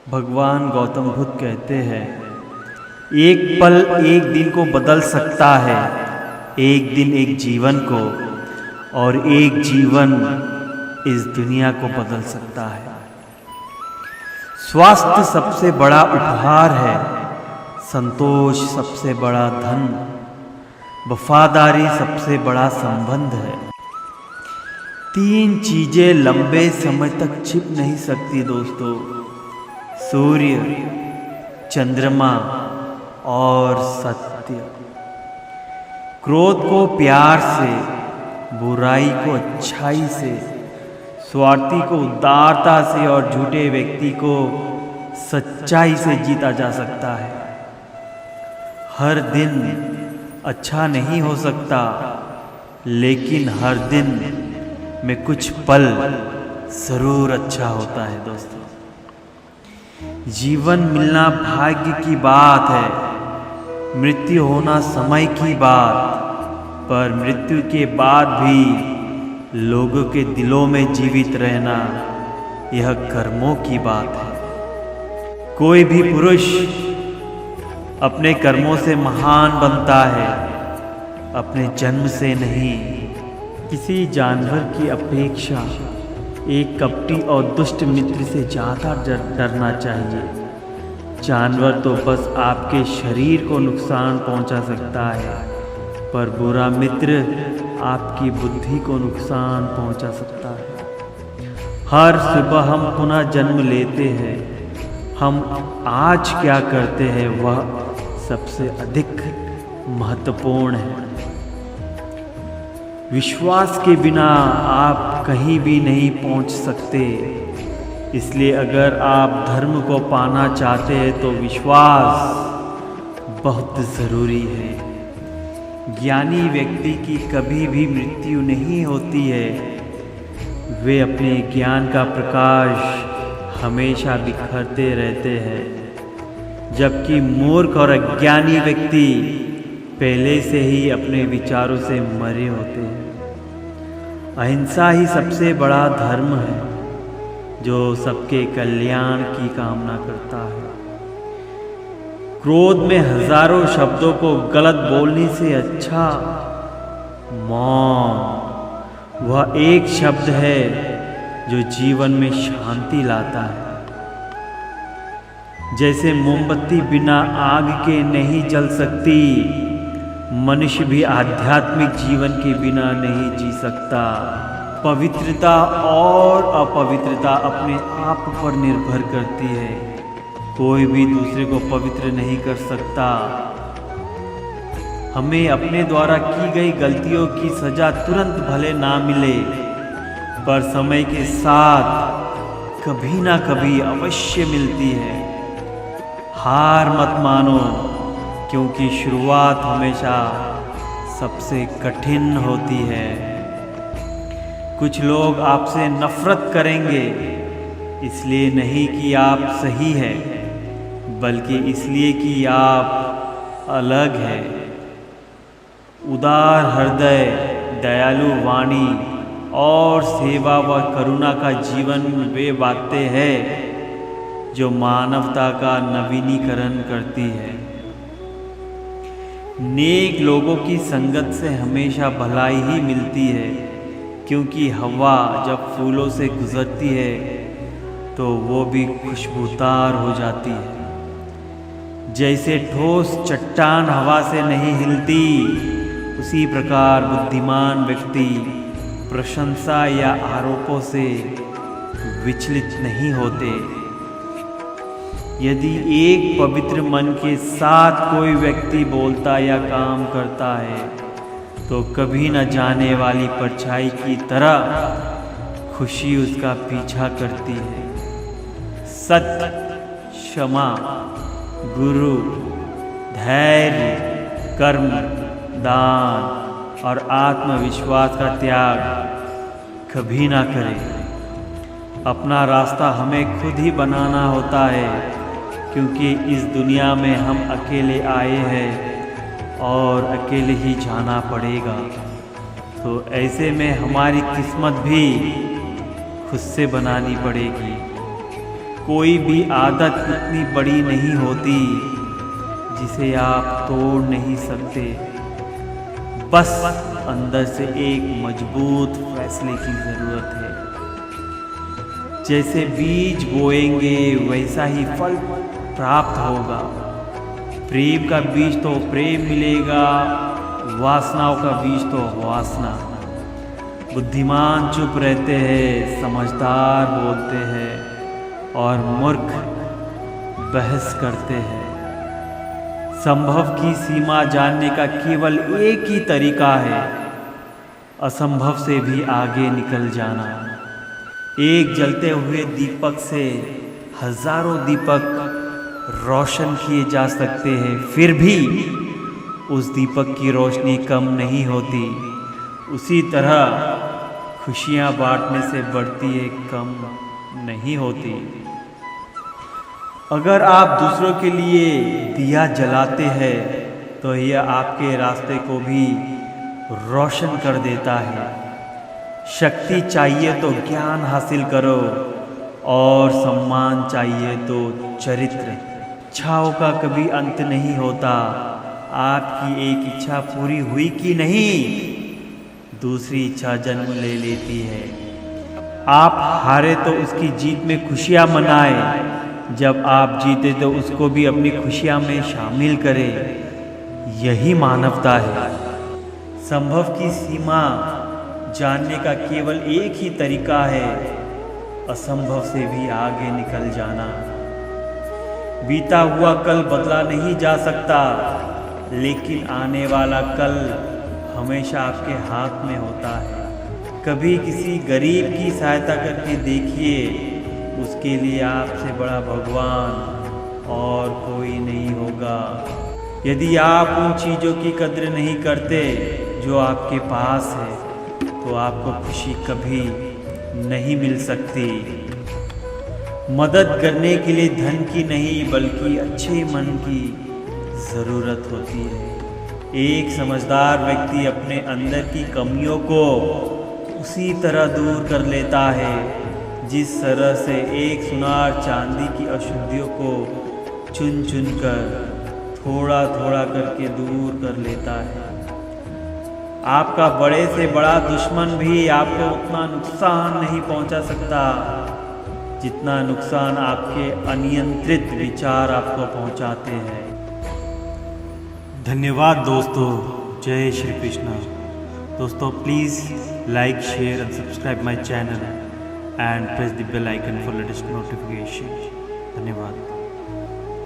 भगवान गौतम बुद्ध कहते हैं, एक पल एक दिन को बदल सकता है, एक दिन एक जीवन को, और एक जीवन इस दुनिया को बदल सकता है। स्वास्थ्य सबसे बड़ा उपहार है, संतोष सबसे बड़ा धन, वफादारी सबसे बड़ा संबंध है। तीन चीजें लंबे समय तक छिप नहीं सकती दोस्तों, सूर्य, चंद्रमा और सत्य। क्रोध को प्यार से, बुराई को अच्छाई से, स्वार्थी को उदारता से और झूठे व्यक्ति को सच्चाई से जीता जा सकता है। हर दिन अच्छा नहीं हो सकता, लेकिन हर दिन में कुछ पल जरूर अच्छा होता है दोस्तों। जीवन मिलना भाग्य की बात है, मृत्यु होना समय की बात, पर मृत्यु के बाद भी लोगों के दिलों में जीवित रहना यह कर्मों की बात है। कोई भी पुरुष अपने कर्मों से महान बनता है, अपने जन्म से नहीं। किसी जानवर की अपेक्षा एक कपटी और दुष्ट मित्र से ज़्यादा डरना चाहिए। जानवर तो बस आपके शरीर को नुकसान पहुंचा सकता है, पर बुरा मित्र आपकी बुद्धि को नुकसान पहुंचा सकता है। हर सुबह हम पुनः जन्म लेते हैं, हम आज क्या करते हैं वह सबसे अधिक महत्वपूर्ण है। विश्वास के बिना आप कहीं भी नहीं पहुंच सकते, इसलिए अगर आप धर्म को पाना चाहते हैं तो विश्वास बहुत ज़रूरी है। ज्ञानी व्यक्ति की कभी भी मृत्यु नहीं होती है, वे अपने ज्ञान का प्रकाश हमेशा बिखरते रहते हैं, जबकि मूर्ख और अज्ञानी व्यक्ति पहले से ही अपने विचारों से मरे होते हैं। अहिंसा ही सबसे बड़ा धर्म है, जो सबके कल्याण की कामना करता है। क्रोध में हजारों शब्दों को गलत बोलने से अच्छा मौन वह एक शब्द है जो जीवन में शांति लाता है। जैसे मोमबत्ती बिना आग के नहीं जल सकती, मनुष्य भी आध्यात्मिक जीवन के बिना नहीं जी सकता। पवित्रता और अपवित्रता अपने आप पर निर्भर करती है, कोई भी दूसरे को पवित्र नहीं कर सकता। हमें अपने द्वारा की गई गलतियों की सजा तुरंत भले ना मिले, पर समय के साथ कभी ना कभी अवश्य मिलती है। हार मत मानो, क्योंकि शुरुआत हमेशा सबसे कठिन होती है। कुछ लोग आपसे नफरत करेंगे, इसलिए नहीं कि आप सही हैं, बल्कि इसलिए कि आप अलग हैं। उदार हृदय, दयालु वाणी और सेवा व करुणा का जीवन वे बातें हैं जो मानवता का नवीनीकरण करती है। नेक लोगों की संगत से हमेशा भलाई ही मिलती है, क्योंकि हवा जब फूलों से गुजरती है तो वो भी खुशबूदार हो जाती है। जैसे ठोस चट्टान हवा से नहीं हिलती, उसी प्रकार बुद्धिमान व्यक्ति प्रशंसा या आरोपों से विचलित नहीं होते। यदि एक पवित्र मन के साथ कोई व्यक्ति बोलता या काम करता है, तो कभी न जाने वाली परछाई की तरह खुशी उसका पीछा करती है। सत्य, क्षमा, गुरु, धैर्य, कर्म, दान और आत्मविश्वास का त्याग कभी ना करें। अपना रास्ता हमें खुद ही बनाना होता है, क्योंकि इस दुनिया में हम अकेले आए हैं और अकेले ही जाना पड़ेगा। तो ऐसे में हमारी किस्मत भी खुद से बनानी पड़ेगी। कोई भी आदत इतनी बड़ी नहीं होती जिसे आप तोड़ नहीं सकते। बस अंदर से एक मजबूत फैसले की ज़रूरत है। जैसे बीज बोएंगे वैसा ही फल प्राप्त होगा। प्रेम का बीज तो प्रेम मिलेगा, वासनाओं का बीज तो वासना। बुद्धिमान चुप रहते हैं, समझदार बोलते हैं और मूर्ख बहस करते हैं। संभव की सीमा जानने का केवल एक ही तरीका है, असंभव से भी आगे निकल जाना। एक जलते हुए दीपक से हजारों दीपक रोशन किए जा सकते हैं, फिर भी उस दीपक की रोशनी कम नहीं होती। उसी तरह खुशियाँ बांटने से बढ़ती है, कम नहीं होती। अगर आप दूसरों के लिए दिया जलाते हैं तो यह आपके रास्ते को भी रोशन कर देता है। शक्ति चाहिए तो ज्ञान हासिल करो और सम्मान चाहिए तो चरित्र। इच्छाओं का कभी अंत नहीं होता। आपकी एक इच्छा पूरी हुई कि नहीं, दूसरी इच्छा जन्म ले लेती है। आप हारे तो उसकी जीत में खुशियाँ मनाएं, जब आप जीते तो उसको भी अपनी खुशियाँ में शामिल करें। यही मानवता है। संभव की सीमा जानने का केवल एक ही तरीका है, असंभव से भी आगे निकल जाना। बीता हुआ कल बदला नहीं जा सकता, लेकिन आने वाला कल हमेशा आपके हाथ में होता है। कभी किसी गरीब की सहायता करके देखिए, उसके लिए आपसे बड़ा भगवान और कोई नहीं होगा। यदि आप उन चीज़ों की कद्र नहीं करते जो आपके पास है, तो आपको खुशी कभी नहीं मिल सकती। मदद करने के लिए धन की नहीं बल्कि अच्छे मन की ज़रूरत होती है। एक समझदार व्यक्ति अपने अंदर की कमियों को उसी तरह दूर कर लेता है जिस तरह से एक सुनार चांदी की अशुद्धियों को चुन चुन कर थोड़ा थोड़ा करके दूर कर लेता है। आपका बड़े से बड़ा दुश्मन भी आपको उतना नुकसान नहीं पहुंचा सकता जितना नुकसान आपके अनियंत्रित विचार आपको पहुंचाते हैं। धन्यवाद दोस्तों। जय श्री कृष्ण। दोस्तों please like, share and subscribe my channel and press the bell icon for latest notification. धन्यवाद।